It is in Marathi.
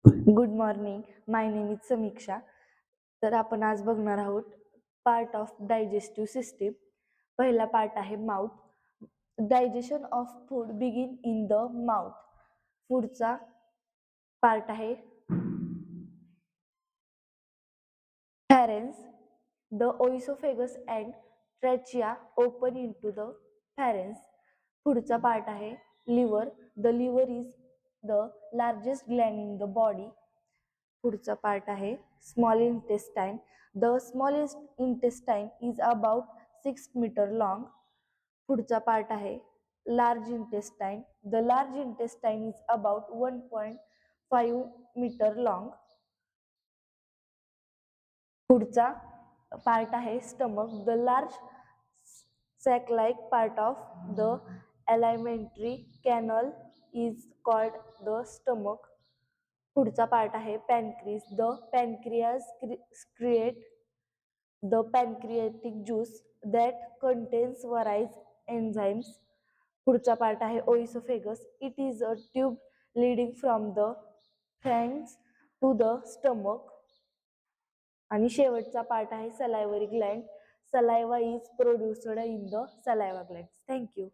Good morning. My name is Samiksha. तर आपण आज बघणार आहोत पार्ट ऑफ डायजेस्टिव्ह सिस्टीम. पहिला पार्ट आहे mouth. Digestion of food begin in the mouth. फूडचा पार्ट आहे pharynx. The oesophagus and trachea open into the pharynx. पुढचा पार्ट आहे liver. The liver is the largest gland in the body. पुढचा पार्ट आहे small intestine. The smallest intestine is about 6 metre long. पुढचा पार्ट आहे large intestine. The large intestine is about 1.5 metre long. पुढचा पार्ट आहे stomach. The large sac like part of the alimentary canal is called the stomach. पुढचा पार्ट आहे pancreas. The pancreas create the pancreatic juice that contains various enzymes. पुढचा पार्ट आहे oesophagus. It is a tube leading from the pharynx to the stomach. आणि शेवटचा पार्ट आहे salivary gland. Saliva is produced in the saliva gland. Thank you.